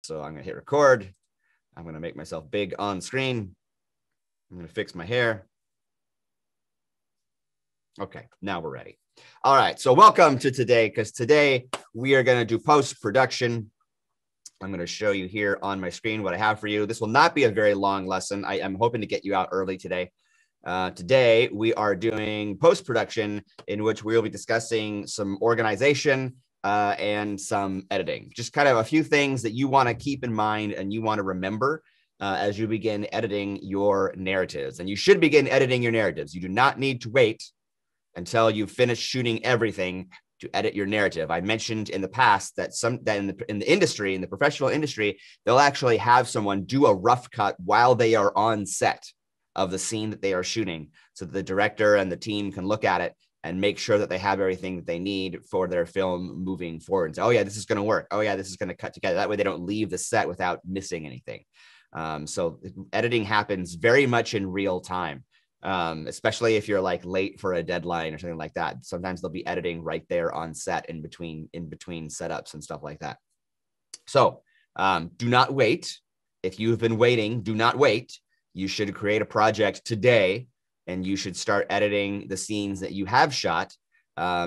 So I'm going to hit record. I'm going to make myself big on screen. I'm going to fix my hair. Okay, now we're ready. All right, so welcome to today, because today we are going to do post-production. I'm going to show you here on my screen what I have for you. This will not be a very long lesson. I am hoping to get you out early today. Today, we are doing post-production, in which we will be discussing some organization and some editing. Just kind of a few things that you want to keep in mind and you want to remember as you begin editing your narratives. And you should begin editing your narratives. You do not need to wait until you've finished shooting everything to edit your narrative. I mentioned in the past that in the industry, in the professional industry, they'll actually have someone do a rough cut while they are on set of the scene that they are shooting, so that the director and the team can look at it and make sure that they have everything that they need for their film moving forward. And say, oh yeah, this is going to work. Oh yeah, this is going to cut together. That way they don't leave the set without missing anything. So editing happens very much in real time. Especially if you're like late for a deadline or something like that. Sometimes they'll be editing right there on set in between setups and stuff like that. So do not wait. If you've been waiting, do not wait. You should create a project today, and you should start editing the scenes that you have shot,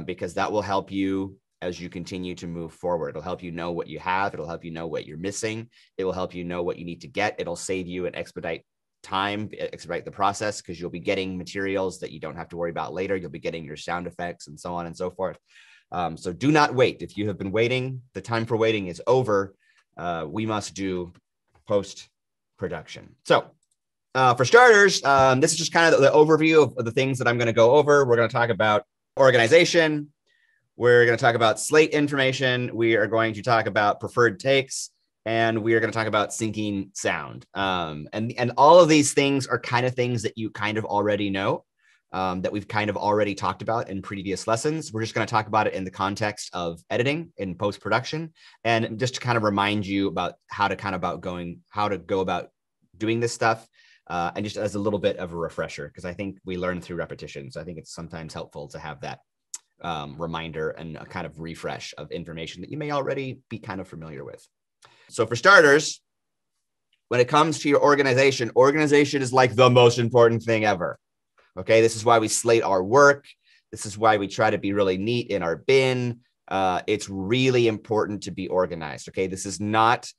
because that will help you as you continue to move forward. It'll help you know what you have. It'll help you know what you're missing. It will help you know what you need to get. It'll save you and expedite the process, because you'll be getting materials that you don't have to worry about later. You'll be getting your sound effects and so on and so forth. So do not wait. If you have been waiting, the time for waiting is over. We must do post-production. So for starters, this is just kind of the overview of the things that I'm going to go over. We're going to talk about organization. We're going to talk about Slate information. We are going to talk about preferred takes. And we are going to talk about syncing sound. And all of these things are kind of things that you kind of already know, that we've kind of already talked about in previous lessons. We're just going to talk about it in the context of editing in post-production, and just to kind of remind you about how to go about doing this stuff. And just as a little bit of a refresher, because I think we learn through repetition. So I think it's sometimes helpful to have that reminder and a kind of refresh of information that you may already be kind of familiar with. So for starters, when it comes to your organization is like the most important thing ever. Okay, this is why we slate our work. This is why we try to be really neat in our bin. It's really important to be organized. Okay, this is not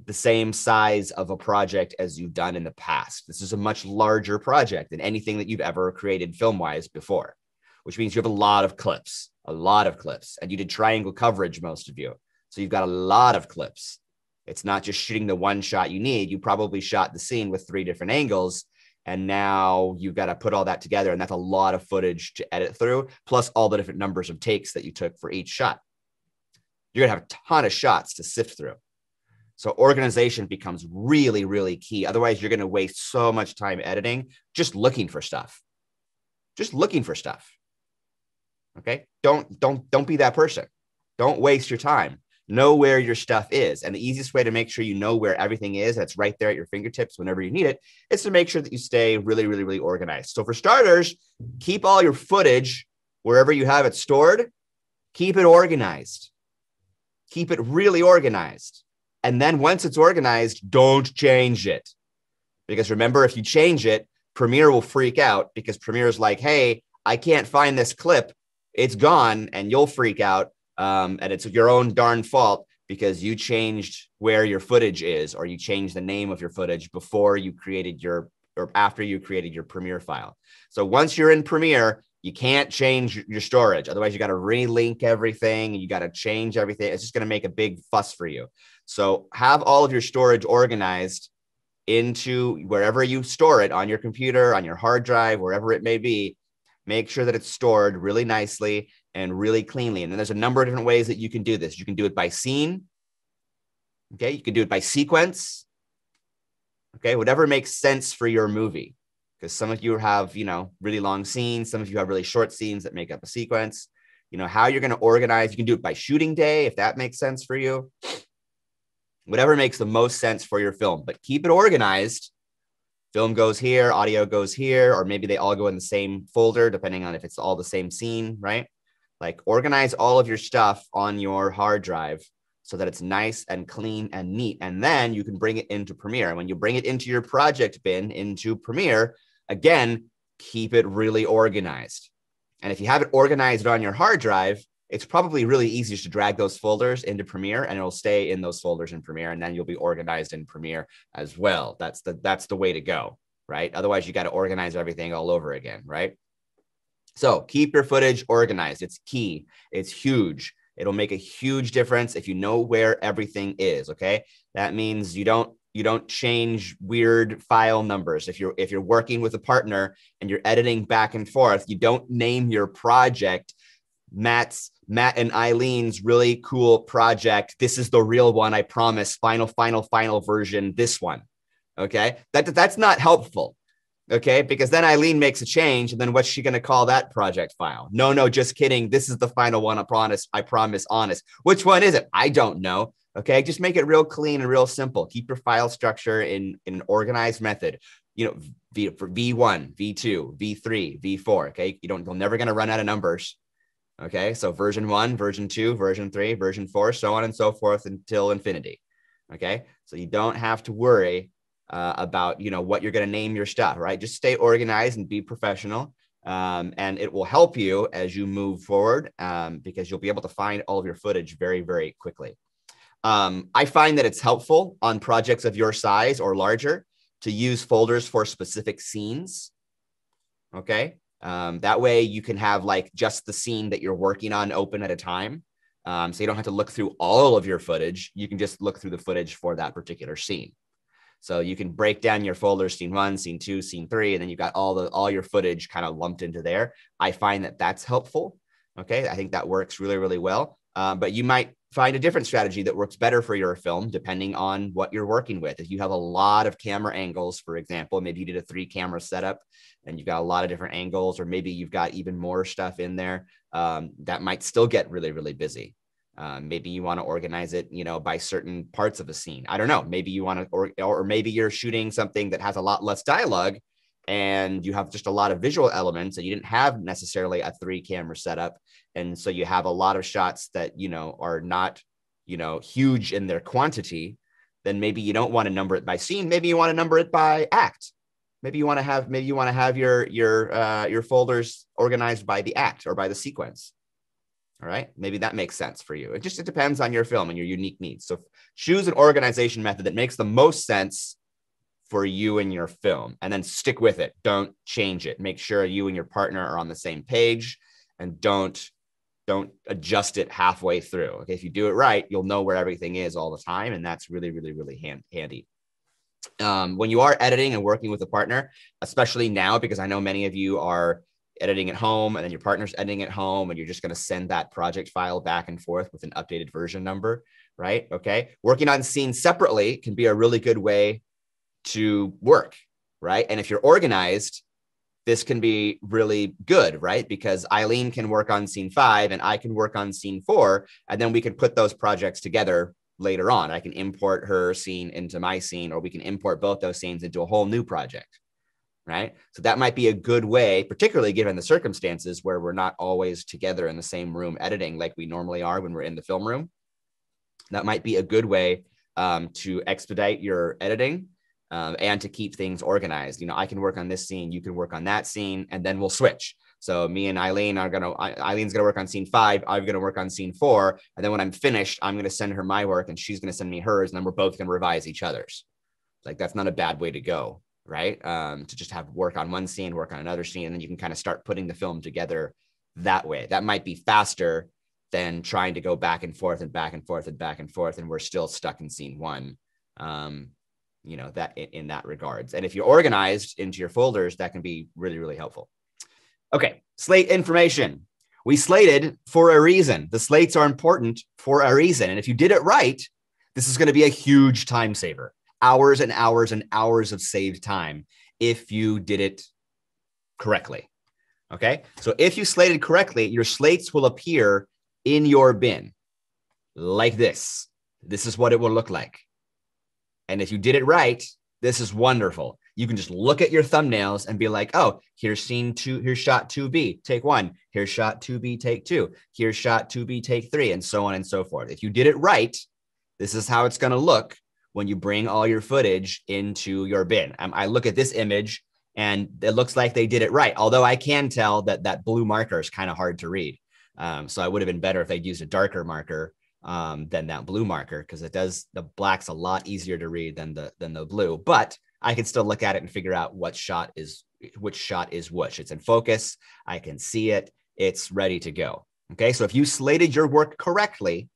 the same size of a project as you've done in the past. This is a much larger project than anything that you've ever created film-wise before, which means you have a lot of clips, and you did triangle coverage, most of you. So you've got a lot of clips. It's not just shooting the one shot you need. You probably shot the scene with 3 different angles, and now you've got to put all that together, and that's a lot of footage to edit through, plus all the different numbers of takes that you took for each shot. You're going to have a ton of shots to sift through. So organization becomes really, really key. Otherwise, you're going to waste so much time editing just looking for stuff. Okay? Don't be that person. Don't waste your time. Know where your stuff is. And the easiest way to make sure you know where everything is, that's right there at your fingertips whenever you need it, is to make sure that you stay really, really, really organized. So for starters, keep all your footage wherever you have it stored. Keep it organized. Keep it really organized. And then once it's organized, don't change it. Because remember, if you change it, Premiere will freak out, because Premiere is like, hey, I can't find this clip. It's gone, and you'll freak out. And it's your own darn fault, because you changed where your footage is, or you changed the name of your footage before you created or after you created your Premiere file. So once you're in Premiere, you can't change your storage. Otherwise, you got to relink everything, and you got to change everything. It's just going to make a big fuss for you. So have all of your storage organized into wherever you store it, on your computer, on your hard drive, wherever it may be. Make sure that it's stored really nicely and really cleanly. And then there's a number of different ways that you can do this. You can do it by scene. Okay. You can do it by sequence. Okay. Whatever makes sense for your movie. Because some of you have, really long scenes. Some of you have really short scenes that make up a sequence. How you're going to organize. You can do it by shooting day, if that makes sense for you. Whatever makes the most sense for your film, but keep it organized. Film goes here, audio goes here, or maybe they all go in the same folder, depending on if it's all the same scene, right? Like organize all of your stuff on your hard drive so that it's nice and clean and neat. And then you can bring it into Premiere. And when you bring it into your project bin into Premiere, again, keep it really organized. And if you have it organized on your hard drive, it's probably really easy to drag those folders into Premiere, and it'll stay in those folders in Premiere, and then you'll be organized in Premiere as well. That's the way to go, right? Otherwise, you got to organize everything all over again, right? So keep your footage organized. It's key. It's huge. It'll make a huge difference if you know where everything is, okay? That means you don't change weird file numbers. If you're working with a partner and you're editing back and forth, you don't name your project Matt and Eileen's really cool project. This is the real one, I promise. Final version, this one. Okay? That's not helpful. Okay, because then Eileen makes a change, and then what's she going to call that project file? No, just kidding. This is the final one. I promise, honest. Which one is it? I don't know. Okay, just make it real clean and real simple. Keep your file structure in an organized method. You know, for V1, V2, V3, V4. Okay, you're never going to run out of numbers. Okay, so version 1, version 2, version 3, version 4, so on and so forth until infinity. Okay, so you don't have to worry about what you're going to name your stuff, right? Just stay organized and be professional, and it will help you as you move forward, because you'll be able to find all of your footage very, very quickly. I find that it's helpful on projects of your size or larger to use folders for specific scenes. Okay, that way you can have like just the scene that you're working on open at a time, so you don't have to look through all of your footage. You can just look through the footage for that particular scene. So you can break down your folders, scene 1, scene 2, scene 3, and then you've got all your footage kind of lumped into there. I find that that's helpful. Okay, I think that works really, really well. But you might find a different strategy that works better for your film, depending on what you're working with. If you have a lot of camera angles, for example, maybe you did a 3-camera setup and you've got a lot of different angles, or maybe you've got even more stuff in there, that might still get really, really busy. Maybe you want to organize it, by certain parts of a scene. I don't know. Maybe you want to, or maybe you're shooting something that has a lot less dialogue and you have just a lot of visual elements and you didn't have necessarily a 3-camera setup. And so you have a lot of shots that, are not, huge in their quantity. Then maybe you don't want to number it by scene. Maybe you want to number it by act. Maybe you want to have your folders organized by the act or by the sequence. All right. Maybe that makes sense for you. It depends on your film and your unique needs. So choose an organization method that makes the most sense for you and your film, and then stick with it. Don't change it. Make sure you and your partner are on the same page, and don't adjust it halfway through. Okay. If you do it right, you'll know where everything is all the time. And that's really, really, really handy. When you are editing and working with a partner, especially now, because I know many of you are editing at home and then your partner's editing at home, and you're just going to send that project file back and forth with an updated version number, right? Okay. Working on scenes separately can be a really good way to work, right? And if you're organized, this can be really good, right? Because Eileen can work on scene 5 and I can work on scene 4, and then we can put those projects together later on. I can import her scene into my scene, or we can import both those scenes into a whole new project. Right? So that might be a good way, particularly given the circumstances where we're not always together in the same room editing like we normally are when we're in the film room. That might be a good way to expedite your editing and to keep things organized. I can work on this scene, you can work on that scene, and then we'll switch. So me and Eileen Eileen's going to work on scene 5. I'm going to work on scene 4. And then when I'm finished, I'm going to send her my work and she's going to send me hers. And then we're both going to revise each other's. Like, that's not a bad way to go. Right? To just have work on one scene, work on another scene, and then you can kind of start putting the film together that way. That might be faster than trying to go back and forth and back and forth and back and forth, and we're still stuck in scene 1. That in that regards. And if you're organized into your folders, that can be really, really helpful. Okay, slate information. We slated for a reason. The slates are important for a reason. And if you did it right, this is going to be a huge time saver. Hours and hours and hours of saved time if you did it correctly. Okay. So if you slated correctly, your slates will appear in your bin like this. This is what it will look like. And if you did it right, this is wonderful. You can just look at your thumbnails and be like, oh, here's scene 2, here's shot 2B, take 1. Here's shot 2B, take 2. Here's shot 2B, take 3, and so on and so forth. If you did it right, This is how it's going to look when you bring all your footage into your bin. I look at this image and it looks like they did it right. Although I can tell that that blue marker is kind of hard to read. So I would have been better if they'd used a darker marker than that blue marker, because the black's a lot easier to read than the blue. But I can still look at it and figure out which shot is which. It's in focus. I can see it. It's ready to go. Okay, so if you slated your work correctly,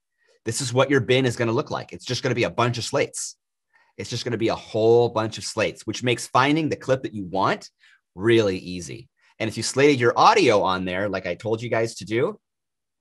this is what your bin is going to look like. It's just going to be a bunch of slates. It's just going to be a whole bunch of slates, which makes finding the clip that you want really easy. And if you slated your audio on there, like I told you guys to do,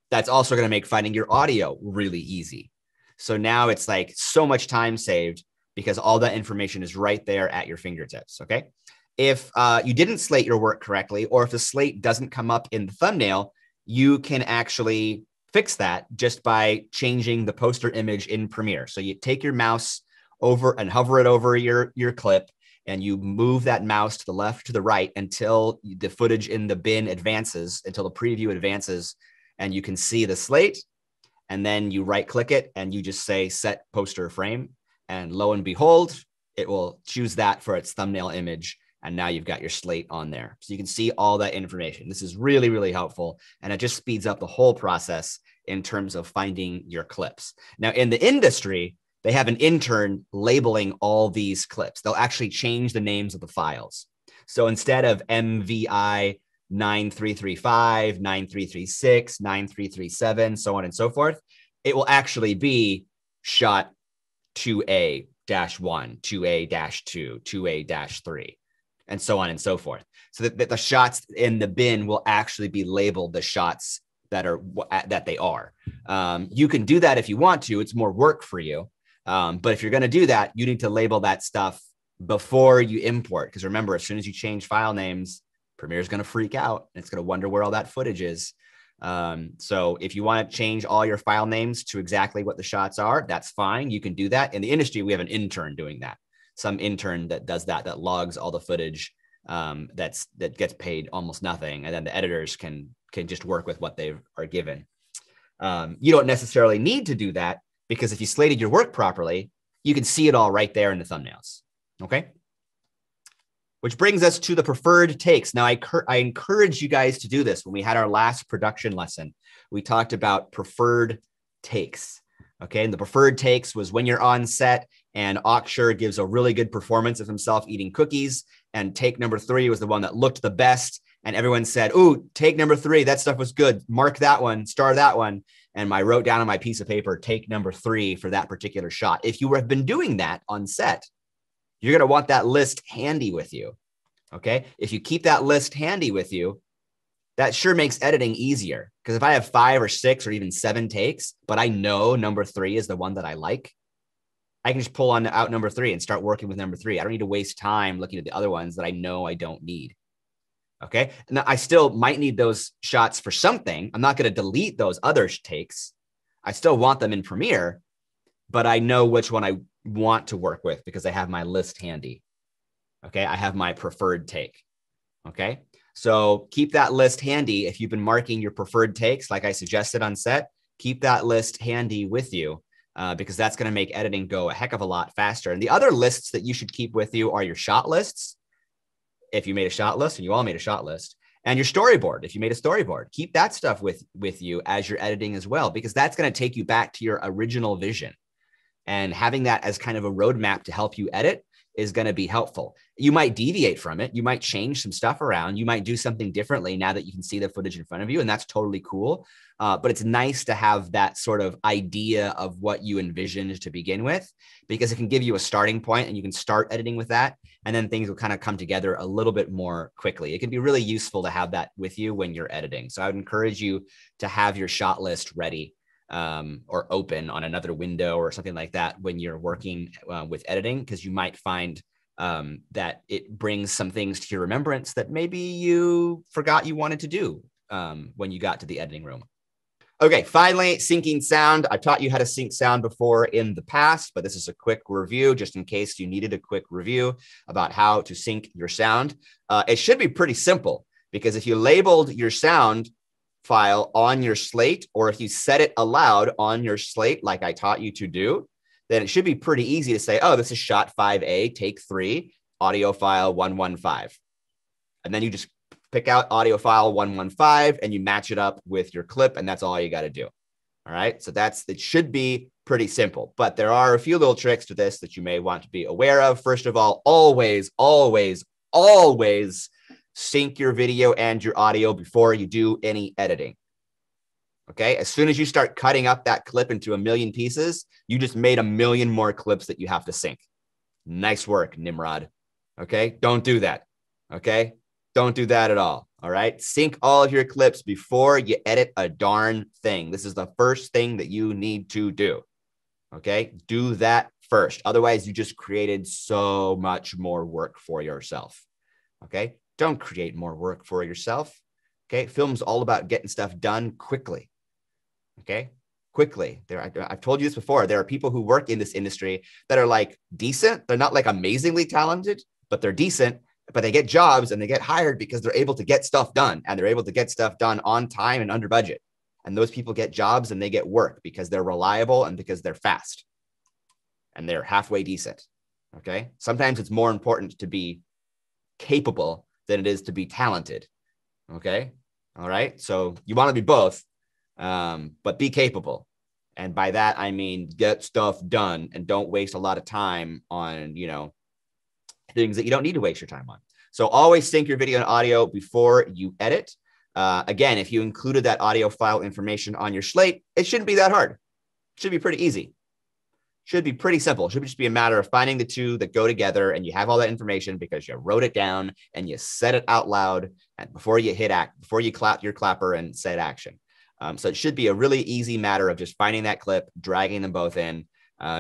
that's also going to make finding your audio really easy. So now it's like so much time saved because all that information is right there at your fingertips. Okay. If you didn't slate your work correctly, or if the slate doesn't come up in the thumbnail, you can actually fix that just by changing the poster image in Premiere. So you take your mouse over and hover it over your clip, and you move that mouse to the left, to the right, until the footage in the bin advances, until the preview advances, and you can see the slate. And then you right click it and you just say set poster frame. And lo and behold, it will choose that for its thumbnail image. And now you've got your slate on there. So you can see all that information. This is really, really helpful. And it just speeds up the whole process in terms of finding your clips. Now, in the industry, they have an intern labeling all these clips. They'll actually change the names of the files. So instead of MVI 9335, 9336, 9337, so on and so forth, it will actually be shot 2A-1, 2A-2, 2A-3, and so on and so forth. So that the shots in the bin will actually be labeled the shots that they are. You can do that if you want to. It's more work for you. But if you're going to do that, you need to label that stuff before you import. Because remember, as soon as you change file names, Premiere is going to freak out. And it's going to wonder where all that footage is. So if you want to change all your file names to exactly what the shots are, that's fine. You can do that. In the industry, we have an intern doing that. Some intern that does that logs all the footage that gets paid almost nothing. And then the editors can just work with what they are given. You don't necessarily need to do that, because if you slated your work properly, you can see it all right there in the thumbnails. Okay. Which brings us to the preferred takes. Now, I encourage you guys to do this. When we had our last production lesson, we talked about preferred takes. Okay. And the preferred takes was when you're on set and Aksher gives a really good performance of himself eating cookies. And take number 3 was the one that looked the best. And everyone said, "Ooh, take number 3. That stuff was good. Mark that one, star that one." And I wrote down on my piece of paper, take number 3 for that particular shot. If you have been doing that on set, you're going to want that list handy with you. Okay. If you keep that list handy with you, that sure makes editing easier. Because if I have 5 or 6 or even 7 takes, but I know number 3 is the one that I like, I can just pull out number 3 and start working with number 3. I don't need to waste time looking at the other ones that I know I don't need. Okay. Now, I still might need those shots for something. I'm not going to delete those other takes. I still want them in Premiere, but I know which one I want to work with because I have my list handy. Okay. I have my preferred take. Okay. So keep that list handy. If you've been marking your preferred takes, like I suggested on set, keep that list handy with you because that's going to make editing go a heck of a lot faster. And the other lists that you should keep with you are your shot lists. If you made a shot list, and you all made a shot list, and your storyboard, if you made a storyboard, keep that stuff with you as you're editing as well, because that's going to take you back to your original vision. And having that as kind of a roadmap to help you edit is going to be helpful. You might deviate from it. You might change some stuff around. You might do something differently now that you can see the footage in front of you, and that's totally cool. But it's nice to have that sort of idea of what you envisioned to begin with, because it can give you a starting point and you can start editing with that. And then things will kind of come together a little bit more quickly. It can be really useful to have that with you when you're editing. So I would encourage you to have your shot list ready or open on another window or something like that when you're working with editing, because you might find that it brings some things to your remembrance that maybe you forgot you wanted to do when you got to the editing room. Okay, finally, syncing sound. I taught you how to sync sound before in the past, but this is a quick review just in case you needed a quick review about how to sync your sound. It should be pretty simple, because if you labeled your sound file on your slate, or if you set it aloud on your slate like I taught you to do, then it should be pretty easy to say, oh, this is shot 5A, take 3, audio file 115. And then you just pick out audio file 115 and you match it up with your clip, and that's all you got to do. All right. So it should be pretty simple, but there are a few little tricks to this that you may want to be aware of. First of all, always sync your video and your audio before you do any editing. Okay. As soon as you start cutting up that clip into a million pieces, you just made a million more clips that you have to sync. Nice work, Nimrod. Okay. Don't do that. Okay. Don't do that at all. All right. Sync all of your clips before you edit a darn thing. This is the first thing that you need to do. Okay. Do that first. Otherwise, you just created so much more work for yourself. Okay. Don't create more work for yourself. Okay. Film's all about getting stuff done quickly. Okay. Quickly. I've told you this before. There are people who work in this industry that are like decent. They're not like amazingly talented, but they're decent, but they get jobs and they get hired because they're able to get stuff done, and they're able to get stuff done on time and under budget. And those people get jobs and they get work because they're reliable and because they're fast and they're halfway decent. Okay. Sometimes it's more important to be capable than it is to be talented. Okay. All right. So you want to be both, but be capable. And by that, I mean, get stuff done and don't waste a lot of time on, things that you don't need to waste your time on. So always sync your video and audio before you edit. Again, if you included that audio file information on your slate, it shouldn't be that hard. It should be pretty easy. Should be pretty simple. It should just be a matter of finding the two that go together, and you have all that information because you wrote it down and you said it out loud and before you before you clap your clapper and said action. So it should be a really easy matter of just finding that clip, dragging them both in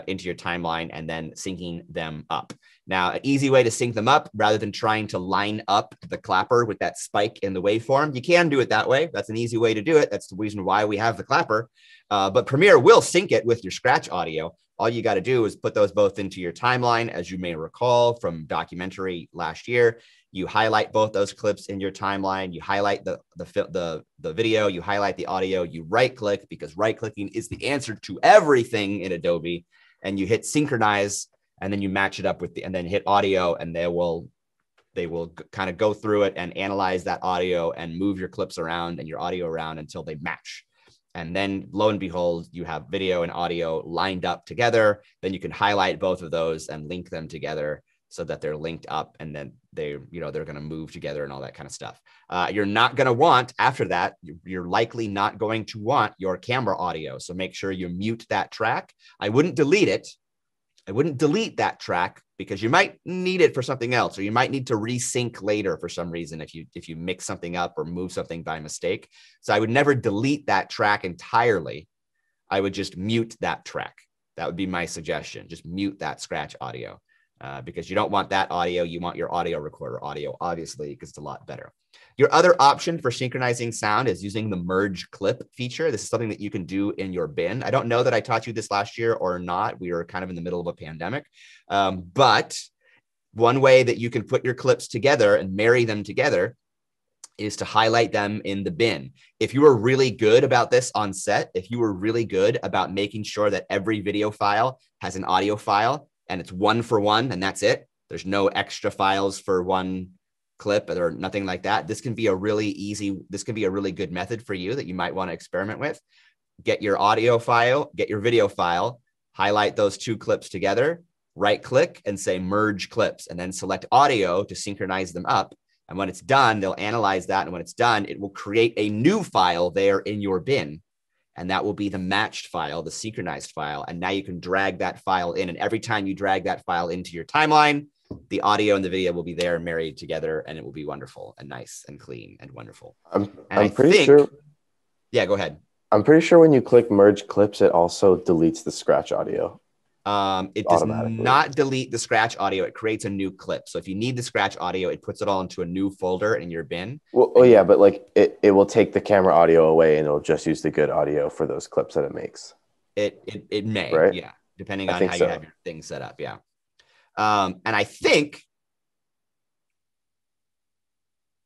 into your timeline, and then syncing them up. Now, an easy way to sync them up, rather than trying to line up the clapper with that spike in the waveform, you can do it that way. That's an easy way to do it. That's the reason why we have the clapper. But Premiere will sync it with your scratch audio. All you got to do is put those both into your timeline. As you may recall from documentary last year, you highlight both those clips in your timeline. You highlight the video, you highlight the audio, you right click, because right clicking is the answer to everything in Adobe, and you hit synchronize, and then you match it up with and then hit audio, and they will kind of go through it and analyze that audio and move your clips around and your audio around until they match. And then lo and behold, you have video and audio lined up together. Then you can highlight both of those and link them together so that they're linked up, and then they're going to move together and all that kind of stuff. You're not going to want, after that, you're likely not going to want your camera audio. So make sure you mute that track. I wouldn't delete it. I wouldn't delete that track because you might need it for something else, or you might need to resync later for some reason if you mix something up or move something by mistake. So I would never delete that track entirely. I would just mute that track. That would be my suggestion. Just mute that scratch audio because you don't want that audio. You want your audio recorder audio, obviously, because it's a lot better. Your other option for synchronizing sound is using the merge clip feature. This is something that you can do in your bin. I don't know that I taught you this last year or not. We were kind of in the middle of a pandemic. But one way that you can put your clips together and marry them together is to highlight them in the bin. If you were really good about this on set, if you were really good about making sure that every video file has an audio file and it's 1 for 1 and that's it, there's no extra files for one clip or nothing like that. This can be a really good method for you that you might want to experiment with. Get your audio file, get your video file, highlight those two clips together, right click and say merge clips, and then select audio to synchronize them up. And when it's done, they'll analyze that. And when it's done, it will create a new file there in your bin. And that will be the matched file, the synchronized file. And now you can drag that file in. And every time you drag that file into your timeline, the audio and the video will be there married together, and it will be wonderful and nice and clean and wonderful. I'm pretty sure. Yeah, go ahead. I'm pretty sure when you click merge clips, it also deletes the scratch audio. It does not delete the scratch audio. It creates a new clip. So if you need the scratch audio, it puts it all into a new folder in your bin. Well, yeah, but like it will take the camera audio away, and it'll just use the good audio for those clips that it makes. It may, right? Yeah, depending on how you have your thing set up. Yeah. And I think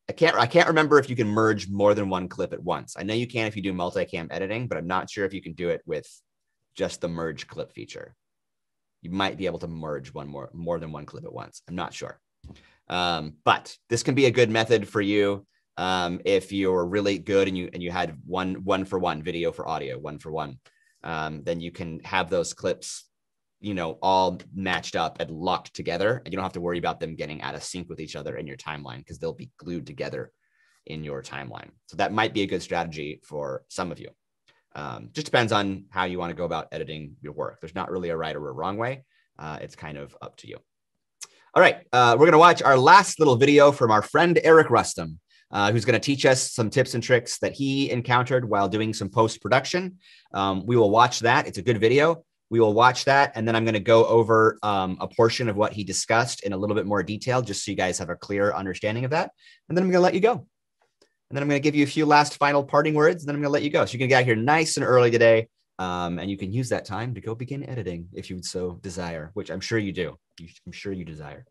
I can't remember if you can merge more than one clip at once. I know you can if you do multicam editing, but I'm not sure if you can do it with just the merge clip feature. you might be able to merge more than one clip at once. I'm not sure. But this can be a good method for you. If you're really good and you had one for one video for audio, one for one, then you can have those clips, all matched up and locked together. And you don't have to worry about them getting out of sync with each other in your timeline because they'll be glued together in your timeline. So that might be a good strategy for some of you. Just depends on how you want to go about editing your work. There's not really a right or a wrong way. It's kind of up to you. All right, we're going to watch our last little video from our friend Eric Rustum, who's going to teach us some tips and tricks that he encountered while doing some post-production. We will watch that. It's a good video. We will watch that, and then I'm going to go over a portion of what he discussed in a little bit more detail, just so you guys have a clear understanding of that. And then I'm going to let you go. And then I'm going to give you a few last final parting words, and then I'm going to let you go. So you can get out here nice and early today, and you can use that time to go begin editing if you would so desire, which I'm sure you do. I'm sure you desire.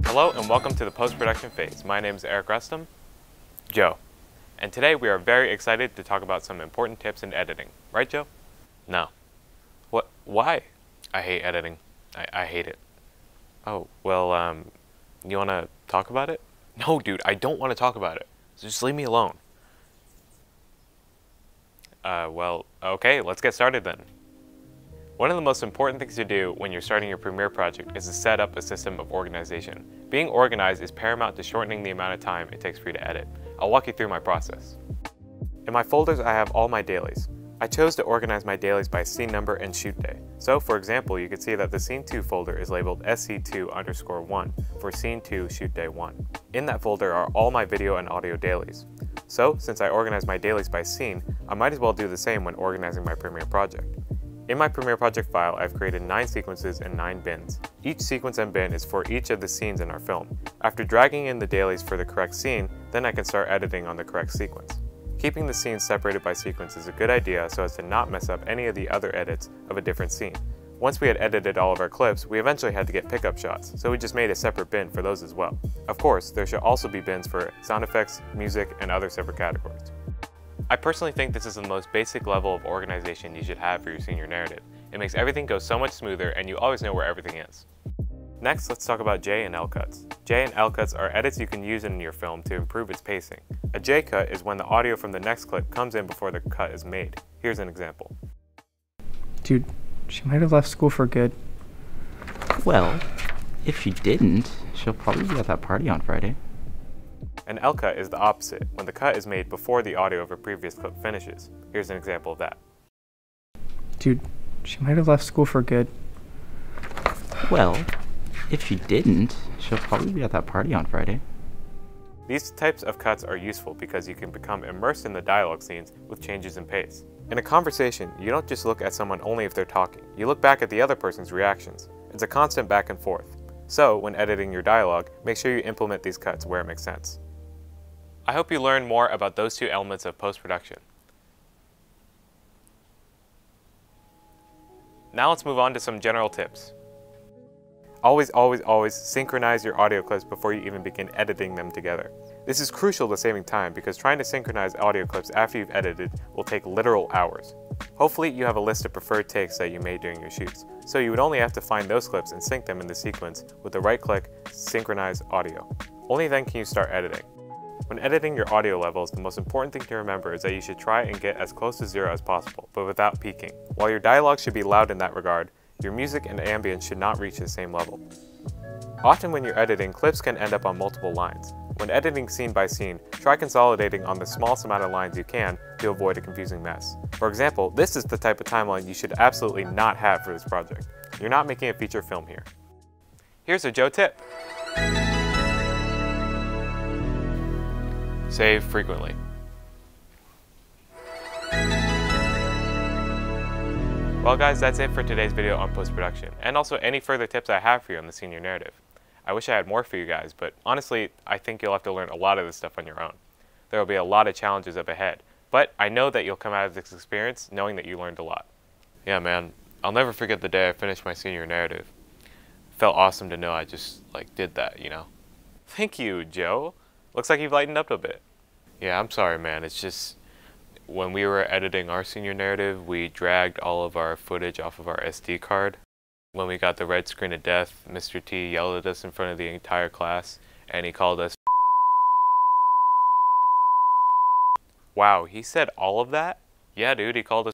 Hello and welcome to the post-production phase. My name is Eric Rustum, Joe, and today we are very excited to talk about some important tips in editing. Right, Joe? No. What? Why? I hate editing. I hate it. Oh, well, you want to talk about it? No, dude, I don't want to talk about it. So just leave me alone. Well, okay, let's get started then. One of the most important things to do when you're starting your Premiere project is to set up a system of organization. Being organized is paramount to shortening the amount of time it takes for you to edit. I'll walk you through my process. In my folders, I have all my dailies. I chose to organize my dailies by scene number and shoot day. So, for example, you can see that the Scene 2 folder is labeled SC2_1 for Scene 2 Shoot Day 1. In that folder are all my video and audio dailies. So, since I organize my dailies by scene, I might as well do the same when organizing my Premiere project. In my Premiere project file, I've created 9 sequences and 9 bins. Each sequence and bin is for each of the scenes in our film. After dragging in the dailies for the correct scene, then I can start editing on the correct sequence. Keeping the scenes separated by sequence is a good idea so as to not mess up any of the other edits of a different scene. Once we had edited all of our clips, we eventually had to get pickup shots, so we just made a separate bin for those as well. Of course, there should also be bins for sound effects, music, and other separate categories. I personally think this is the most basic level of organization you should have for your senior narrative. It makes everything go so much smoother and you always know where everything is. Next, let's talk about J and L cuts. J and L cuts are edits you can use in your film to improve its pacing. A J cut is when the audio from the next clip comes in before the cut is made. Here's an example. Dude, she might have left school for good. Well, if she didn't, she'll probably be at that party on Friday. An L cut is the opposite, when the cut is made before the audio of a previous clip finishes. Here's an example of that. Dude, she might have left school for good. Well, if she didn't, she'll probably be at that party on Friday. These types of cuts are useful because you can become immersed in the dialogue scenes with changes in pace. In a conversation, you don't just look at someone only if they're talking. You look back at the other person's reactions. It's a constant back and forth. So, when editing your dialogue, make sure you implement these cuts where it makes sense. I hope you learned more about those two elements of post-production. Now let's move on to some general tips. Always, always, always synchronize your audio clips before you even begin editing them together. This is crucial to saving time because trying to synchronize audio clips after you've edited will take literal hours. Hopefully you have a list of preferred takes that you made during your shoots, so you would only have to find those clips and sync them in the sequence with the right-click Synchronize Audio. Only then can you start editing. When editing your audio levels, the most important thing to remember is that you should try and get as close to 0 as possible, but without peaking. While your dialogue should be loud in that regard, your music and ambience should not reach the same level. Often when you're editing, clips can end up on multiple lines. When editing scene by scene, try consolidating on the smallest amount of lines you can to avoid a confusing mess. For example, this is the type of timeline you should absolutely not have for this project. You're not making a feature film here. Here's a Joe tip. Save frequently. Well guys, that's it for today's video on post-production, and also any further tips I have for you on the senior narrative. I wish I had more for you guys, but honestly, I think you'll have to learn a lot of this stuff on your own. There will be a lot of challenges up ahead, but I know that you'll come out of this experience knowing that you learned a lot. Yeah man, I'll never forget the day I finished my senior narrative. It felt awesome to know I just did that, you know? Thank you, Joe. Looks like you've lightened up a bit. Yeah, I'm sorry, man. It's just when we were editing our senior narrative, we dragged all of our footage off of our SD card. When we got the red screen of death, Mr. T yelled at us in front of the entire class, and he called us. Wow, he said all of that? Yeah, dude, he called us.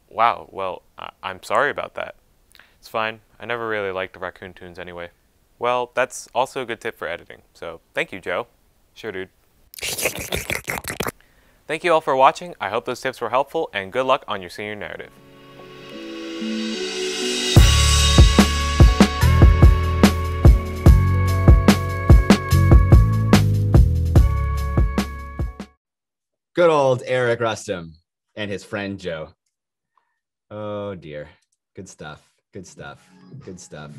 Wow, well, I'm sorry about that. It's fine. I never really liked the raccoon tunes anyway. Well, that's also a good tip for editing, so thank you, Joe. Sure, dude. Thank you all for watching. I hope those tips were helpful, and good luck on your senior narrative. Good old Eric Rustum and his friend Joe. Oh dear. Good stuff. Good stuff. Good stuff.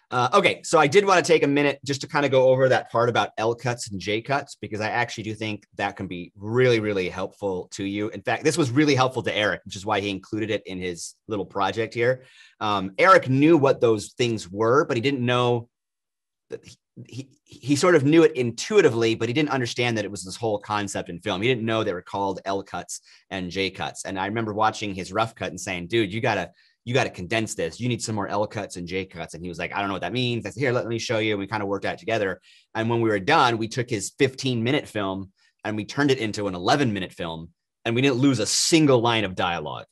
Okay, so I did want to take a minute just to kind of go over that part about L cuts and J cuts, because I actually do think that can be really, really helpful to you. In fact, this was really helpful to Eric, which is why he included it in his little project here. Eric knew what those things were, but he didn't know that he sort of knew it intuitively, but he didn't understand that it was this whole concept in film. He didn't know they were called L cuts and J cuts. And I remember watching his rough cut and saying, dude, you got to condense this. You need some more L cuts and J cuts. And he was like, I don't know what that means. I said, here, let me show you. And we kind of worked out together. And when we were done, we took his 15-minute film and we turned it into an 11-minute film. And we didn't lose a single line of dialogue.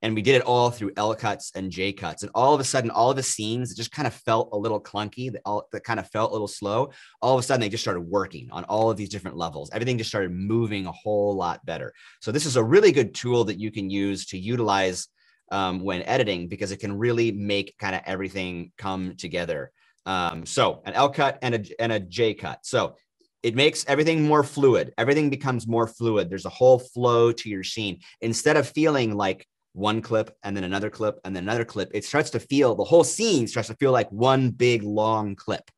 And we did it all through L cuts and J cuts. And all of a sudden, all of the scenes that just kind of felt a little clunky, that kind of felt a little slow, all of a sudden they just started working on all of these different levels. Everything just started moving a whole lot better. So this is a really good tool that you can use to utilize when editing, because it can really make kind of everything come together. So an L cut and a J cut. So it makes everything more fluid. Everything becomes more fluid. There's a whole flow to your scene. Instead of feeling like one clip and then another clip and then another clip, it starts to feel, the whole scene starts to feel like one big long clip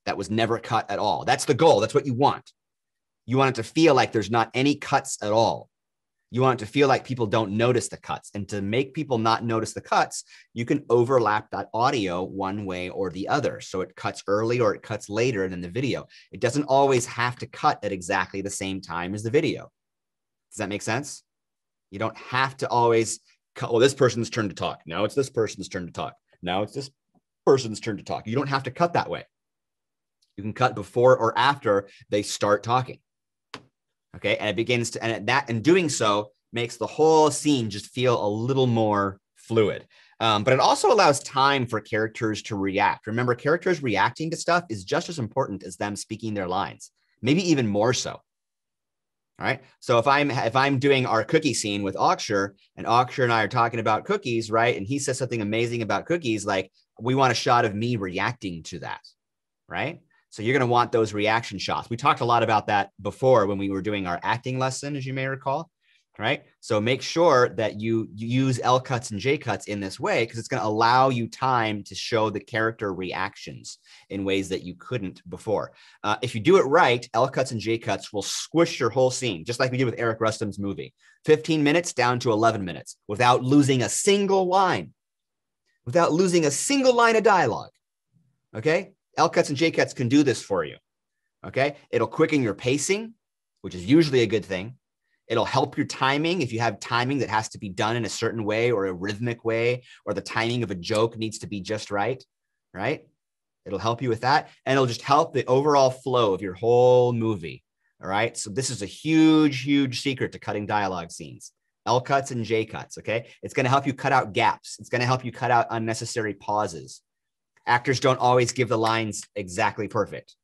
that was never cut at all. That's the goal. That's what you want. You want it to feel like there's not any cuts at all. You want it to feel like people don't notice the cuts. And to make people not notice the cuts, you can overlap that audio one way or the other. So it cuts early or it cuts later than the video. It doesn't always have to cut at exactly the same time as the video. Does that make sense? You don't have to always cut, well, this person's turn to talk. Now it's this person's turn to talk. Now it's this person's turn to talk. You don't have to cut that way. You can cut before or after they start talking. Okay. And it begins to, and doing so makes the whole scene just feel a little more fluid. But it also allows time for characters to react. Remember, characters reacting to stuff is just as important as them speaking their lines, maybe even more so. All right. So if I'm doing our cookie scene with Aksher, and Aksher and I are talking about cookies, right? And he says something amazing about cookies, like we want a shot of me reacting to that, right? So you're going to want those reaction shots. We talked a lot about that before when we were doing our acting lesson, as you may recall, right? So make sure that you use L cuts and J cuts in this way, because it's going to allow you time to show the character reactions in ways that you couldn't before. If you do it right, L cuts and J cuts will squish your whole scene, just like we did with Eric Rustum's movie. 15 minutes down to 11 minutes without losing a single line, without losing a single line of dialogue. Okay? L cuts and J cuts can do this for you. Okay? It'll quicken your pacing, which is usually a good thing. It'll help your timing if you have timing that has to be done in a certain way or a rhythmic way, or the timing of a joke needs to be just right, right? It'll help you with that. And it'll just help the overall flow of your whole movie, all right? So this is a huge, huge secret to cutting dialogue scenes. L cuts and J cuts, okay? It's going to help you cut out gaps. It's going to help you cut out unnecessary pauses. Actors don't always give the lines exactly perfect.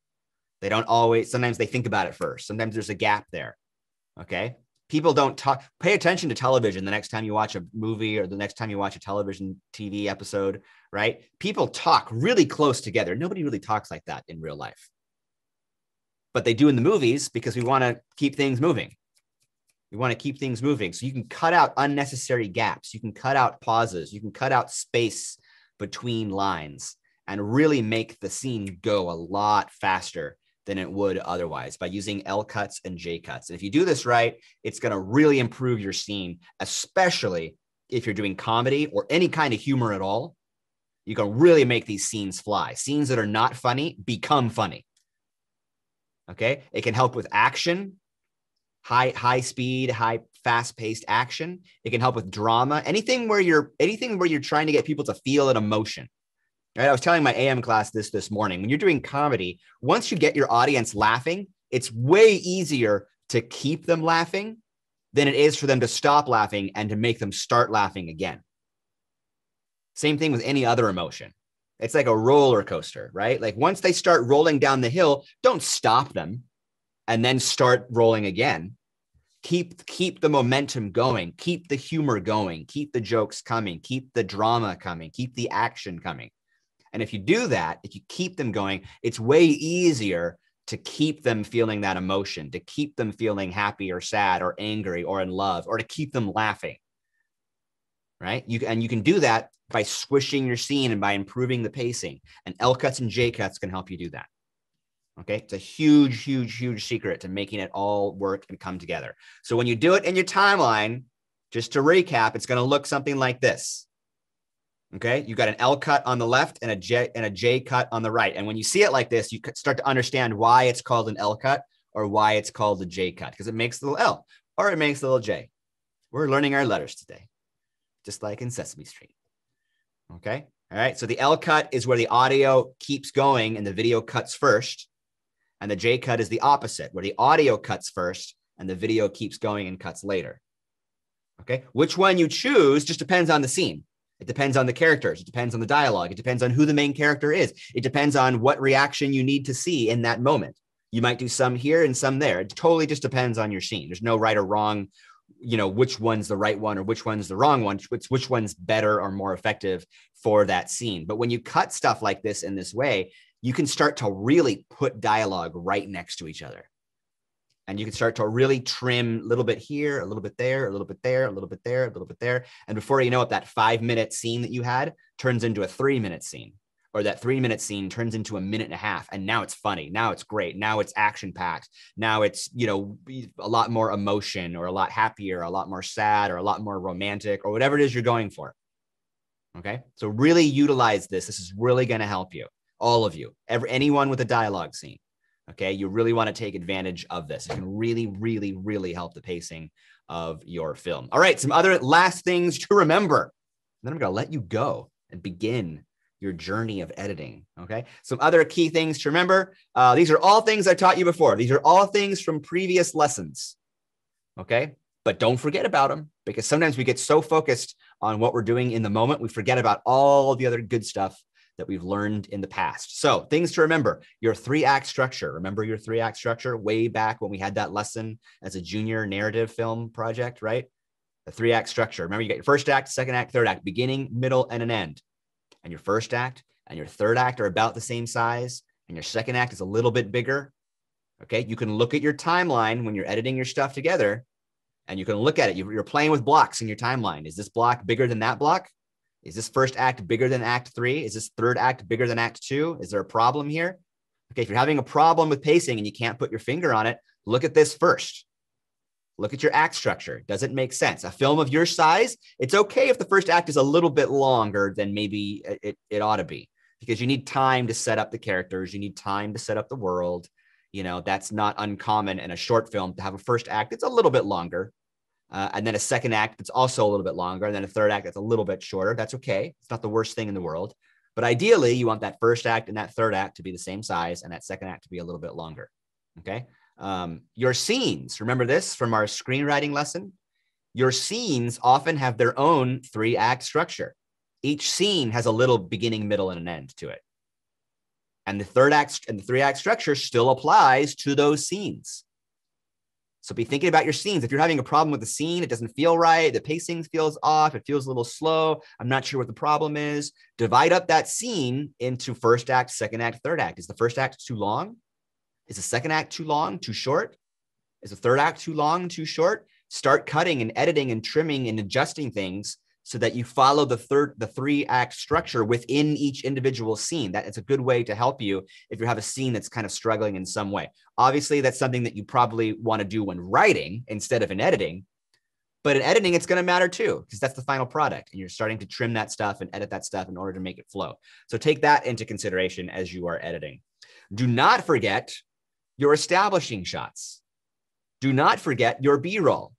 They don't always, sometimes they think about it first. Sometimes there's a gap there, okay? People don't talk. Pay attention to television the next time you watch a movie or the next time you watch a television TV episode, right? People talk really close together. Nobody really talks like that in real life. But they do in the movies because we want to keep things moving. We want to keep things moving. So you can cut out unnecessary gaps. You can cut out pauses. You can cut out space between lines and really make the scene go a lot faster than it would otherwise by using L cuts and J cuts. And if you do this right, it's going to really improve your scene, especially if you're doing comedy or any kind of humor at all. You can really make these scenes fly. Scenes that are not funny become funny. Okay. It can help with action, high speed, fast paced action. It can help with drama, anything where you're trying to get people to feel an emotion. Right? I was telling my AM class this morning, when you're doing comedy, once you get your audience laughing, it's way easier to keep them laughing than it is for them to stop laughing and to make them start laughing again. Same thing with any other emotion. It's like a roller coaster, right? Like once they start rolling down the hill, don't stop them and then start rolling again. Keep the momentum going, keep the humor going, keep the jokes coming, keep the drama coming, keep the action coming. And if you do that, if you keep them going, it's way easier to keep them feeling that emotion, to keep them feeling happy or sad or angry or in love, or to keep them laughing, right? You can do that by squishing your scene and by improving the pacing. And L cuts and J cuts can help you do that. Okay, it's a huge secret to making it all work and come together. So when you do it in your timeline, just to recap, it's going to look something like this. Okay, you got an L cut on the left and a J cut on the right. And when you see it like this, you start to understand why it's called an L cut or why it's called a J cut, because it makes a little L or it makes a little J. We're learning our letters today, just like in Sesame Street. Okay, all right. So the L cut is where the audio keeps going and the video cuts first. And the J cut is the opposite, where the audio cuts first and the video keeps going and cuts later. Okay, which one you choose just depends on the scene. It depends on the characters. It depends on the dialogue. It depends on who the main character is. It depends on what reaction you need to see in that moment. You might do some here and some there. It totally just depends on your scene. There's no right or wrong, which one's the right one or which one's the wrong one, which one's better or more effective for that scene. But when you cut stuff like this in this way, you can start to really put dialogue right next to each other. And you can start to really trim a little bit here, a little bit there, a little bit there, a little bit there, a little bit there. And before you know it, that 5-minute scene that you had turns into a 3-minute scene, or that 3-minute scene turns into a 1.5 minutes. And now it's funny. Now it's great. Now it's action packed. Now it's, a lot more emotion, or a lot happier, a lot more sad, or a lot more romantic, or whatever it is you're going for. Okay. So really utilize this. This is really going to help you. All of you, anyone with a dialogue scene. Okay, you really want to take advantage of this. It can really help the pacing of your film. All right, some other last things to remember. Then I'm going to let you go and begin your journey of editing. Okay, some other key things to remember. These are all things I taught you before. These are all things from previous lessons. Okay, but don't forget about them, because sometimes we get so focused on what we're doing in the moment, we forget about all the other good stuff that we've learned in the past. So things to remember: your 3-act structure. Remember your 3-act structure way back when we had that lesson as a junior narrative film project, right? The 3-act structure. Remember, you got your first act, second act, third act, beginning, middle, and an end. And your first act and your third act are about the same size, and your second act is a little bit bigger. Okay, you can look at your timeline when you're editing your stuff together, and you can look at it. You're playing with blocks in your timeline. Is this block bigger than that block? Is this first act bigger than act 3? Is this third act bigger than act 2? Is there a problem here? Okay, if you're having a problem with pacing and you can't put your finger on it, look at this first. Look at your act structure. Does it make sense? A film of your size, it's okay if the first act is a little bit longer than maybe it ought to be, because you need time to set up the characters. You need time to set up the world. That's not uncommon in a short film to have a first act that's a little bit longer. And then a second act that's also a little bit longer, and then a third act that's a little bit shorter. That's okay. It's not the worst thing in the world. But ideally, you want that first act and that third act to be the same size, and that second act to be a little bit longer. Okay. Your scenes, remember this from our screenwriting lesson? Your scenes often have their own 3-act structure. Each scene has a little beginning, middle, and an end to it. And the 3-act structure still applies to those scenes. So be thinking about your scenes. If you're having a problem with the scene, it doesn't feel right, the pacing feels off, it feels a little slow, I'm not sure what the problem is, divide up that scene into first act, second act, third act. Is the first act too long? Is the second act too long, too short? Is the third act too long, too short? Start cutting and editing and trimming and adjusting things so that you follow the 3-act structure within each individual scene. That is a good way to help you if you have a scene that's kind of struggling in some way. Obviously, that's something that you probably want to do when writing instead of in editing. But in editing, it's going to matter too, because that's the final product. And you're starting to trim that stuff and edit that stuff in order to make it flow. So take that into consideration as you are editing. Do not forget your establishing shots. Do not forget your B-roll.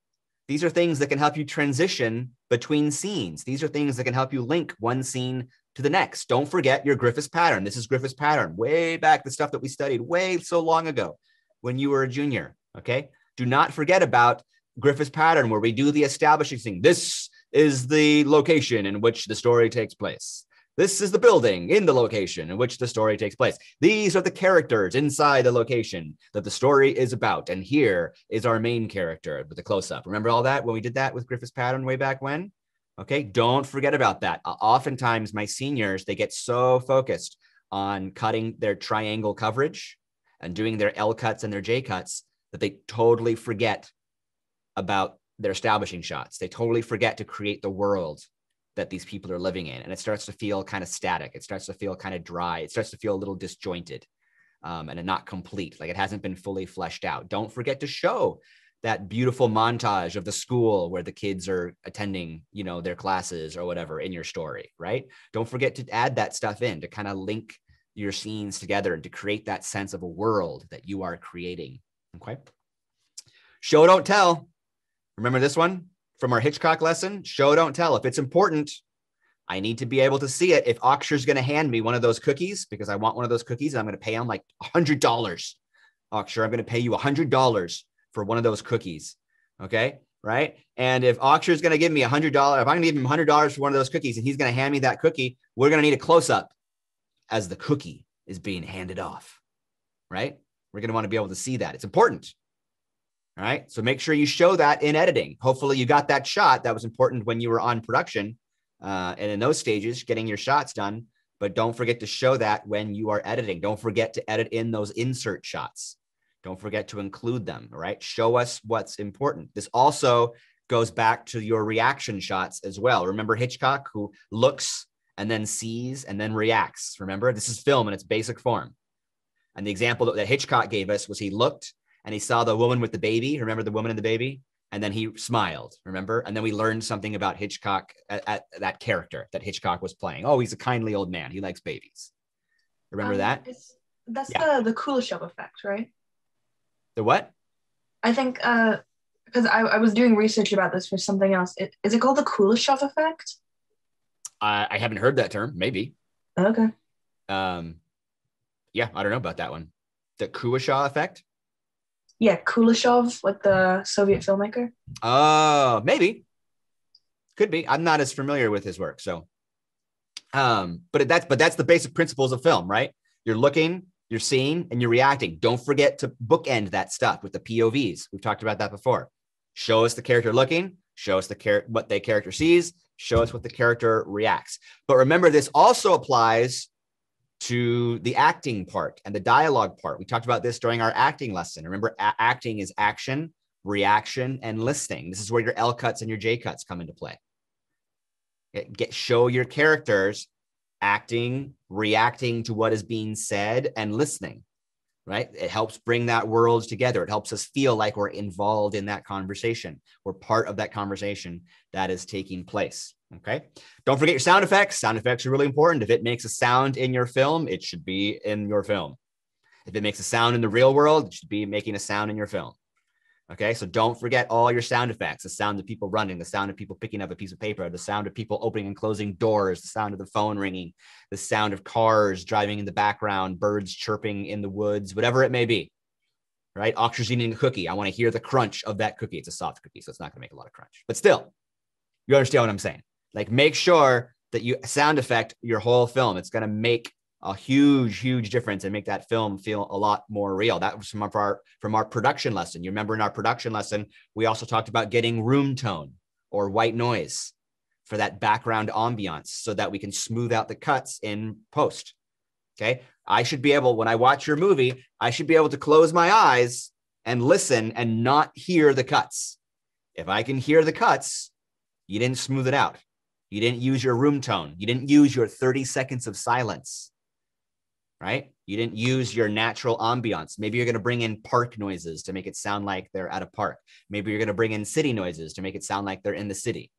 These are things that can help you transition between scenes. These are things that can help you link one scene to the next. Don't forget your Griffiths pattern. This is Griffiths pattern, way back, the stuff that we studied way so long ago when you were a junior, okay? Do not forget about Griffiths pattern where we do the establishing thing. This is the location in which the story takes place. This is the building in the location in which the story takes place. These are the characters inside the location that the story is about. And here is our main character with the close-up. Remember all that when we did that with Griffiths pattern way back when? Okay, don't forget about that. Oftentimes my seniors, they get so focused on cutting their triangle coverage and doing their L cuts and their J cuts that they totally forget about their establishing shots. They totally forget to create the world that these people are living in. And it starts to feel kind of static. It starts to feel kind of dry. It starts to feel a little disjointed and not complete, like it hasn't been fully fleshed out. Don't forget to show that beautiful montage of the school where the kids are attending, you know, their classes or whatever in your story, right? Don't forget to add that stuff in to kind of link your scenes together and to create that sense of a world that you are creating, okay? Show, don't tell. Remember this one from our Hitchcock lesson? Show, don't tell. If it's important, I need to be able to see it. If Akshar's going to hand me one of those cookies, because I want one of those cookies, and I'm going to pay him like $100. Akshar, I'm going to pay you $100 for one of those cookies. Okay. Right. And if Akshar's going to give me $100, if I'm going to give him $100 for one of those cookies and he's going to hand me that cookie, we're going to need a close up as the cookie is being handed off. Right. We're going to want to be able to see that. It's important. All right. So make sure you show that in editing. Hopefully you got that shot that was important when you were on production and in those stages, getting your shots done. But don't forget to show that when you are editing. Don't forget to edit in those insert shots. Don't forget to include them. All right. Show us what's important. This also goes back to your reaction shots as well. Remember Hitchcock, who looks and then sees and then reacts. Remember, this is film in its basic form. And the example that Hitchcock gave us was he looked and he saw the woman with the baby. Remember the woman and the baby? And then he smiled, remember? And then we learned something about Hitchcock, at that character that Hitchcock was playing. Oh, he's a kindly old man. He likes babies. Remember that? That's the Kuleshov effect, right? The what? I think, because I was doing research about this for something else. Is it called the Kuleshov effect? I haven't heard that term. Maybe. Okay. Yeah, I don't know about that one. The Kuleshov effect? Yeah, Kuleshov, like the Soviet filmmaker. Oh, maybe. Could be. I'm not as familiar with his work, so. But that's the basic principles of film, right? You're looking, you're seeing, and you're reacting. Don't forget to bookend that stuff with the POVs. We've talked about that before. Show us the character looking. Show us what the character sees. Show us what the character reacts. But remember, this also applies to the acting part and the dialogue part. We talked about this during our acting lesson. Remember, acting is action, reaction, and listening. This is where your L cuts and your J cuts come into play. Show your characters acting, reacting to what is being said, and listening, right? It helps bring that world together. It helps us feel like we're involved in that conversation. We're part of that conversation that is taking place. Okay. Don't forget your sound effects. Sound effects are really important. If it makes a sound in your film, it should be in your film. If it makes a sound in the real world, it should be making a sound in your film. Okay. So don't forget all your sound effects, the sound of people running, the sound of people picking up a piece of paper, the sound of people opening and closing doors, the sound of the phone ringing, the sound of cars driving in the background, birds chirping in the woods, whatever it may be. Right. Akshar's eating a cookie. I want to hear the crunch of that cookie. It's a soft cookie, so it's not going to make a lot of crunch, but still, you understand what I'm saying? Like, make sure that you sound effect your whole film. It's going to make a huge, huge difference and make that film feel a lot more real. That was from our production lesson. You remember in our production lesson, we also talked about getting room tone or white noise for that background ambiance so that we can smooth out the cuts in post. Okay. I should be able, when I watch your movie, I should be able to close my eyes and listen and not hear the cuts. If I can hear the cuts, you didn't smooth it out. You didn't use your room tone. You didn't use your 30 seconds of silence. right? You didn't use your natural ambiance. Maybe you're going to bring in park noises to make it sound like they're at a park. Maybe you're going to bring in city noises to make it sound like they're in the city.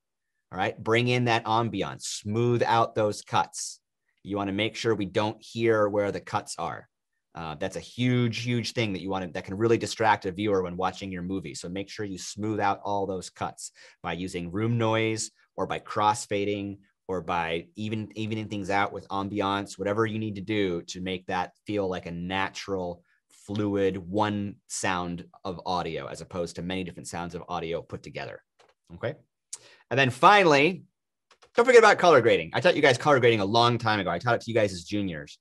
All right. Bring in that ambiance, smooth out those cuts. You want to make sure we don't hear where the cuts are. That's a huge thing that you want to, that can really distract a viewer when watching your movie. So make sure you smooth out all those cuts by using room noise or by crossfading or by evening things out with ambiance, whatever you need to do to make that feel like a natural, fluid, one sound of audio as opposed to many different sounds of audio put together. Okay. And then finally, don't forget about color grading. I taught you guys color grading a long time ago. I taught it to you guys as juniors,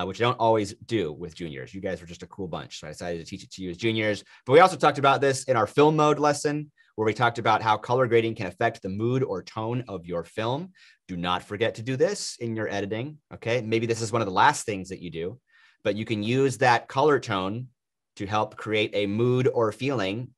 which I don't always do with juniors. You guys were just a cool bunch. So I decided to teach it to you as juniors. But we also talked about this in our film mode lesson, where we talked about how color grading can affect the mood or tone of your film. Do not forget to do this in your editing. Okay. Maybe this is one of the last things that you do, but you can use that color tone to help create a mood or feeling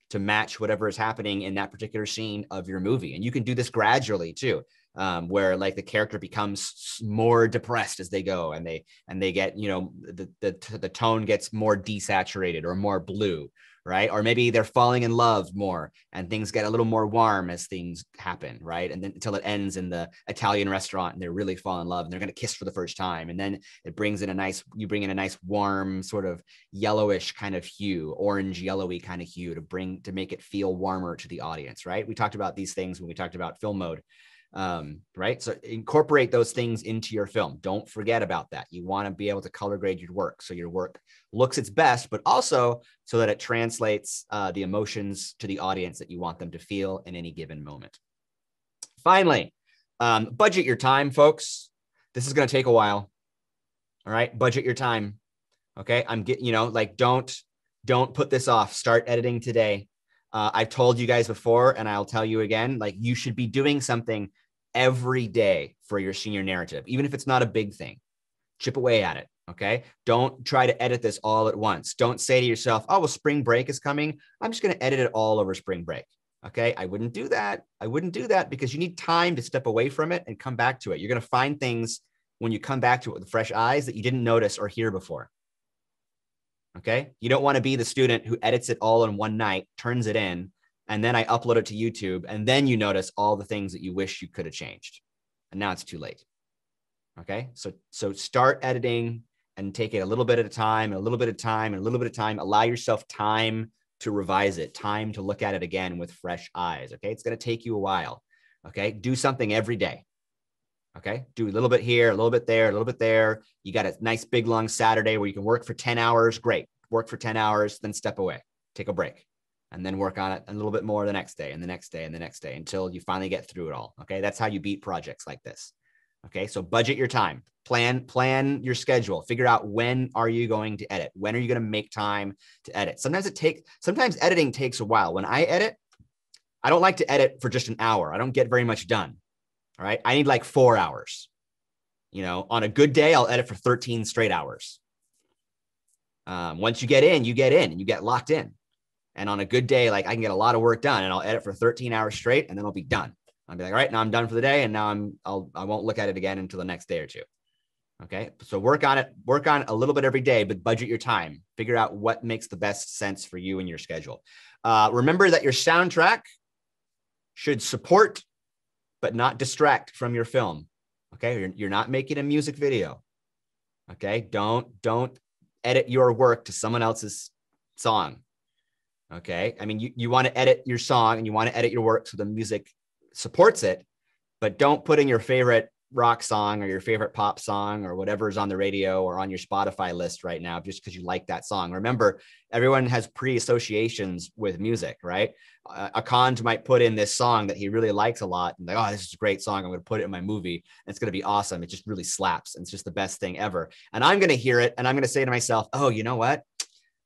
to match whatever is happening in that particular scene of your movie. And you can do this gradually too, where like the character becomes more depressed as they go and they get, you know, the tone gets more desaturated or more blue, right? Or maybe they're falling in love more and things get a little more warm as things happen, right? And then until it ends in the Italian restaurant and they really fall in love and they're going to kiss for the first time. And then it brings in you bring in a nice warm sort of yellowish kind of hue, orange yellowy kind of hue to make it feel warmer to the audience, right? We talked about these things when we talked about film mode. Right? So incorporate those things into your film. Don't forget about that. You want to be able to color grade your work so your work looks its best, but also so that it translates the emotions to the audience that you want them to feel in any given moment. Finally, budget your time, folks. This is going to take a while. All right. Budget your time. Okay. Don't put this off. Start editing today. I've told you guys before, and I'll tell you again, like you should be doing something every day for your senior narrative, even if it's not a big thing. Chip away at it. Okay. Don't try to edit this all at once. Don't say to yourself, oh, well, spring break is coming. I'm just going to edit it all over spring break. Okay. I wouldn't do that. Because you need time to step away from it and come back to it. You're going to find things when you come back to it with fresh eyes that you didn't notice or hear before. Okay. You don't want to be the student who edits it all in one night, turns it in, and then I upload it to YouTube. And then you notice all the things that you wish you could have changed. And now it's too late. Okay. So start editing and take it a little bit at a time, and a little bit of time, and a little bit of time. Allow yourself time to revise it, time to look at it again with fresh eyes. Okay. It's going to take you a while. Okay. Do something every day. Okay. Do a little bit here, a little bit there, a little bit there. You got a nice big long Saturday where you can work for 10 hours. Great. Work for 10 hours, then step away, take a break, and then work on it a little bit more the next day and the next day and the next day until you finally get through it all. Okay. That's how you beat projects like this. Okay. So budget your time, plan your schedule, figure out when are you going to edit? When are you going to make time to edit? Sometimes editing takes a while. When I edit, I don't like to edit for just an hour. I don't get very much done. All right. I need like 4 hours. You know, on a good day, I'll edit for 13 straight hours. Once you get in and you get locked in. And on a good day, like I can get a lot of work done and I'll edit for 13 hours straight and then I'll be done. I'll be like, all right, now I'm done for the day. And now I won't look at it again until the next day or two. Okay. So work on it a little bit every day, but budget your time, figure out what makes the best sense for you and your schedule. Remember that your soundtrack should support, but not distract from your film. Okay. You're not making a music video. Okay. Don't edit your work to someone else's song. Okay. I mean, you want to edit your song and you want to edit your work so the music supports it, but don't put in your favorite rock song or your favorite pop song or whatever is on the radio or on your Spotify list right now, just because you like that song. Remember, everyone has pre-associations with music, right? Akand might put in this song that he really likes a lot and like, oh, this is a great song. I'm going to put it in my movie. And it's going to be awesome. It just really slaps. And it's just the best thing ever. And I'm going to hear it and I'm going to say to myself, oh, you know what?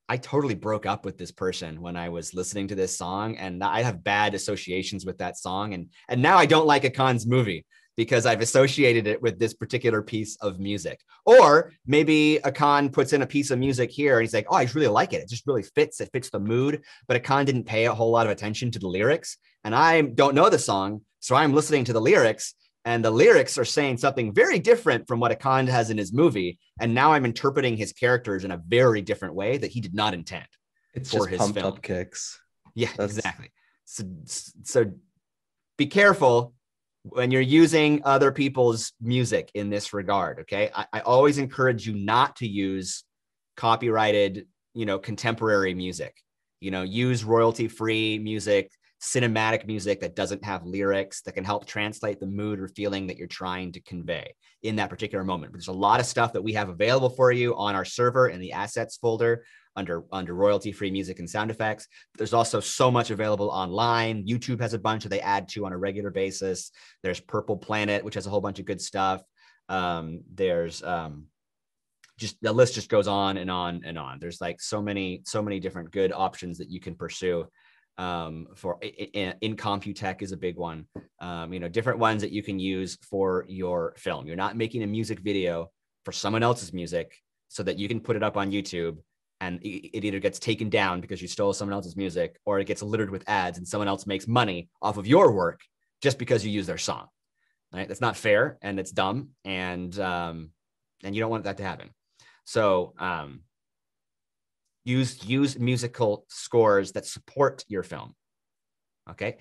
I totally broke up with this person when I was listening to this song, and I have bad associations with that song. And now I don't like Akand's movie because I've associated it with this particular piece of music. Or maybe Akand puts in a piece of music here and he's like, oh, I really like it. It just really fits. It fits the mood. But Akand didn't pay a whole lot of attention to the lyrics. And I don't know the song. So I'm listening to the lyrics and the lyrics are saying something very different from what Akand has in his movie. And now I'm interpreting his characters in a very different way that he did not intend. It's for just his pumped film. up kicks. Yeah, That's- exactly. So be careful when you're using other people's music in this regard. Okay. I always encourage you not to use copyrighted, contemporary music. Use royalty-free music, cinematic music that doesn't have lyrics, that can help translate the mood or feeling that you're trying to convey in that particular moment. But there's a lot of stuff that we have available for you on our server in the assets folder under royalty-free music and sound effects. There's also so much available online. YouTube has a bunch that they add to on a regular basis. There's Purple Planet, which has a whole bunch of good stuff. There's just the list just goes on and on and on. There's like so many different good options that you can pursue. For in Computech is a big one. Different ones that you can use for your film. You're not making a music video for someone else's music so that you can put it up on YouTube and it either gets taken down because you stole someone else's music, or it gets littered with ads and someone else makes money off of your work just because you use their song. Right? That's not fair, and it's dumb, and you don't want that to happen. So use musical scores that support your film. Okay.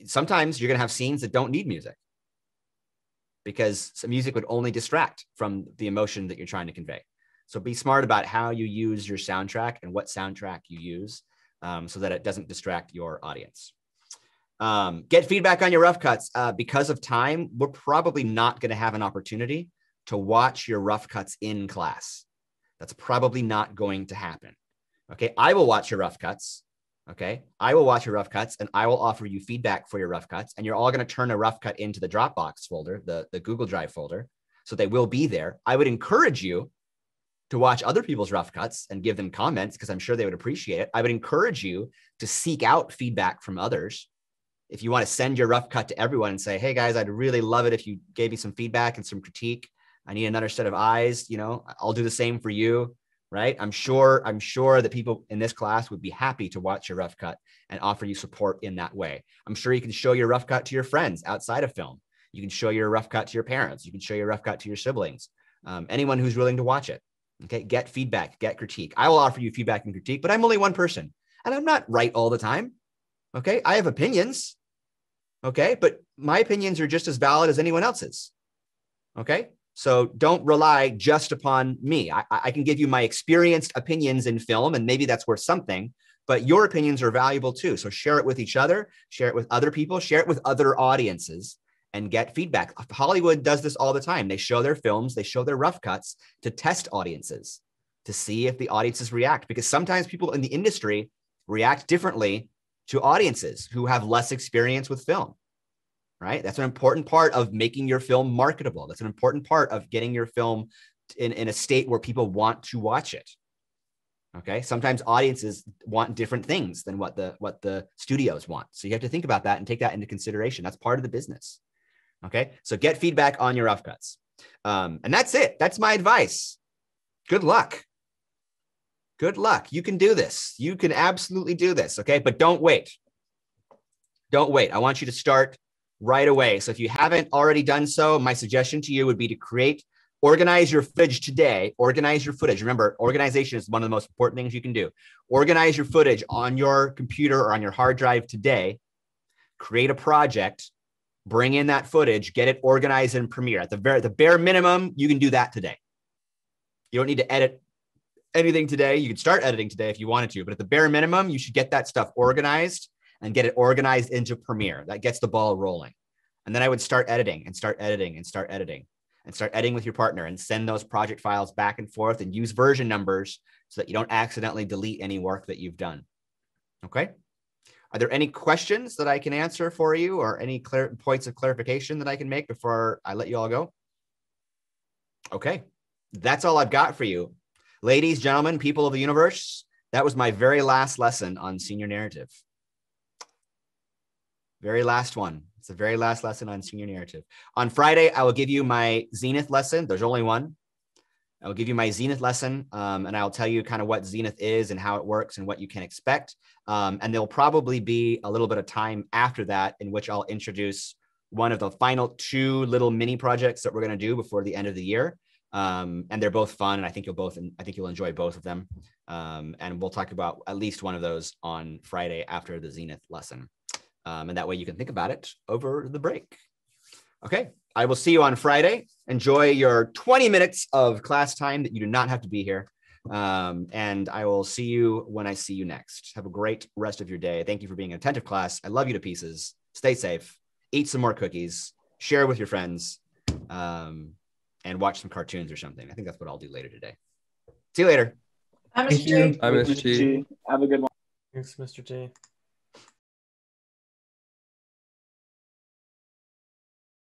Sometimes you're going to have scenes that don't need music because some music would only distract from the emotion that you're trying to convey. So be smart about how you use your soundtrack and what soundtrack you use so that it doesn't distract your audience. Get feedback on your rough cuts. Because of time, we're probably not going to have an opportunity to watch your rough cuts in class. That's probably not going to happen. Okay. I will watch your rough cuts. Okay. I will watch your rough cuts and I will offer you feedback for your rough cuts. And you're all going to turn a rough cut into the Dropbox folder, the Google Drive folder. So they will be there. I would encourage you to watch other people's rough cuts and give them comments because I'm sure they would appreciate it. I would encourage you to seek out feedback from others. If you want to send your rough cut to everyone and say, hey guys, I'd really love it if you gave me some feedback and some critique. I need another set of eyes. I'll do the same for you. Right? I'm sure that people in this class would be happy to watch your rough cut and offer you support in that way. I'm sure you can show your rough cut to your friends outside of film. You can show your rough cut to your parents. You can show your rough cut to your siblings, anyone who's willing to watch it. Okay. Get feedback, get critique. I will offer you feedback and critique, but I'm only one person and I'm not right all the time. Okay. I have opinions. Okay. But my opinions are just as valid as anyone else's. Okay. So don't rely just upon me. I can give you my experienced opinions in film, and maybe that's worth something, but your opinions are valuable too. So share it with each other, share it with other people, share it with other audiences, and get feedback. Hollywood does this all the time. They show their films, they show their rough cuts to test audiences, to see if the audiences react, because sometimes people in the industry react differently to audiences who have less experience with film. Right? That's an important part of making your film marketable. That's an important part of getting your film in a state where people want to watch it. Okay. Sometimes audiences want different things than what the studios want. So you have to think about that and take that into consideration. That's part of the business. Okay. So get feedback on your rough cuts. And that's it. That's my advice. Good luck. Good luck. You can do this. You can absolutely do this. Okay. But don't wait. Don't wait. I want you to start right away. So if you haven't already done so, my suggestion to you would be to organize your footage today. Organize your footage. Remember, organization is one of the most important things you can do. Organize your footage on your computer or on your hard drive today. Create a project, bring in that footage, get it organized in Premiere. At the bare minimum, you can do that today. You don't need to edit anything today. You can start editing today if you wanted to, but at the bare minimum, you should get that stuff organized and get it organized into Premiere. That gets the ball rolling. And then I would start editing and start editing and start editing and start editing with your partner and send those project files back and forth and use version numbers so that you don't accidentally delete any work that you've done. Okay. Are there any questions that I can answer for you or any points of clarification that I can make before I let you all go? Okay. That's all I've got for you. Ladies, gentlemen, people of the universe, that was my very last lesson on senior narrative. Very last one. It's the very last lesson on senior narrative. On Friday, I will give you my Zenith lesson. There's only one. I will give you my Zenith lesson, and I'll tell you kind of what Zenith is and how it works and what you can expect. And there'll probably be a little bit of time after that in which I'll introduce one of the final 2 little mini projects that we're going to do before the end of the year. And they're both fun, and I think you'll enjoy both of them. And we'll talk about at least one of those on Friday after the Zenith lesson. And that way you can think about it over the break. Okay, I will see you on Friday. Enjoy your 20 minutes of class time that you do not have to be here. And I will see you when I see you next. Have a great rest of your day. Thank you for being an attentive class. I love you to pieces. Stay safe. Eat some more cookies. Share with your friends. And watch some cartoons or something. I think that's what I'll do later today. See you later. Hi, Mr. G. Hi, Mr. G. Have a good one. Thanks, Mr. G.